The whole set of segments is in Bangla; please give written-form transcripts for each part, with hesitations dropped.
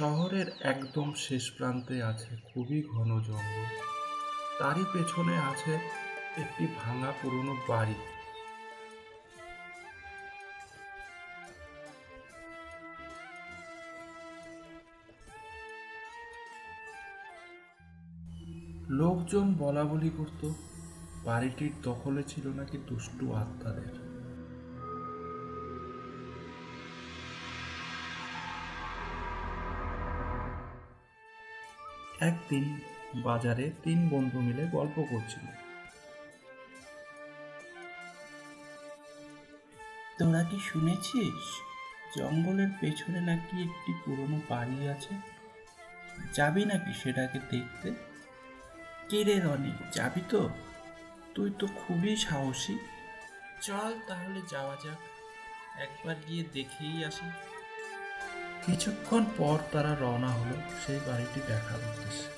শহরের একদম শেষ প্রান্তে আছে খুবই ঘন জঙ্গল। তারই পেছনে আছে একটি ভাঙা পুরনো বাড়ি। লোকজন বলা বলি করত বাড়িটির দখলে ছিল নাকি দুষ্টু আত্মাদের। একদিন বাজারে 3 বন্ধু মিলে গল্প করছিল। তোরা কি শুনেছিস জঙ্গলের পেছনে নাকি একটি পুরনো বাড়ি আছে? যাবি নাকি সেটাকে দেখতে? কে রে রনি, যাবি তো? তুই তো খুবই সাহসী। চল তাহলে যাওয়া যাক, একবার গিয়ে দেখেই আসি। কিছুক্ষণ পর তারা রওনা হলো সেই বাড়িটি দেখার উদ্দেশ্যে।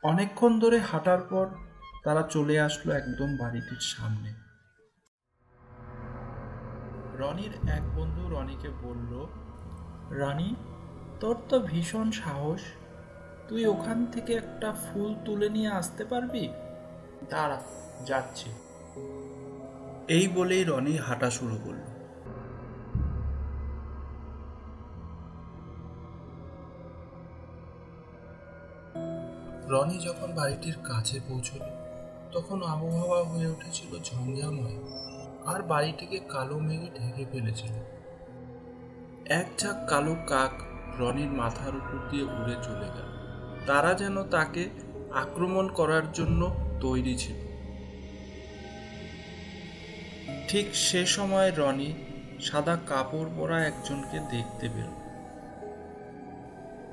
অনেকক্ষণ ধরে হাঁটার পর তারা চলে আসলো একদম বাড়িটির সামনে। রনির এক বন্ধু রনিকে বলল, রনি, তোর তো ভীষণ সাহস, তুই ওখান থেকে একটা ফুল তুলে নিয়ে আসতে পারবি? দাঁড়া, যাচ্ছি। এই বলেই রনি হাঁটা শুরু করলো। রনি যখন বাড়িটির কাছে পৌঁছল তখন আবহাওয়া হয়ে উঠেছিল ঝঞ্ঝাময়, আর বাড়িটিকে কালো মেঘে ঢেকে ফেলেছিল। এক ঝাঁক কালো কাক রনির মাথার উপর দিয়ে উড়ে চলে গেল। তারা যেন তাকে আক্রমণ করার জন্য তৈরি ছিল। ঠিক সে সময় রনি সাদা কাপড় পরা একজনকে দেখতে পেল।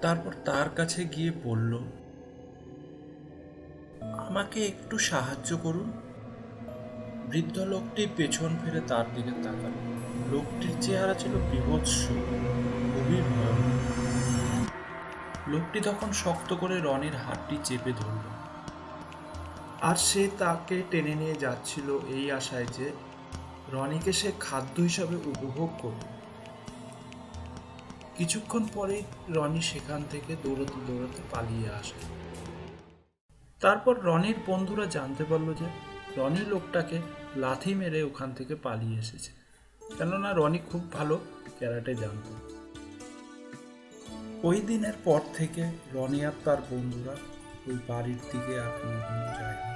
তারপর তার কাছে গিয়ে বলল, আমাকে একটু সাহায্য করুন। বৃদ্ধ লোকটি পেছন ফিরে তার দিকে তাকাল। লোকটির চেহারা ছিল বীভৎস, খুবই ভয়ঙ্কর। লোকটি তখন শক্ত করে রনির হাতটি চেপে ধরল, আর সে তাকে টেনে নিয়ে যাচ্ছিল এই আশায় যে রনিকে সে খাদ্য হিসাবে উপভোগ করবে। কিছুক্ষণ পরেই রনি সেখান থেকে দৌড়াতে দৌড়াতে পালিয়ে আসে। তারপর রনির বন্ধুরা জানতে পারলো যে রনি লোকটাকে লাথি মেরে ওখান থেকে পালিয়ে এসেছে, কেননা রনি খুব ভালো ক্যারাটে জানত। ওই দিনের পর থেকে রনি আর তার বন্ধুরা ওই বাড়ির দিকে আর কোনোদিন যায়নি।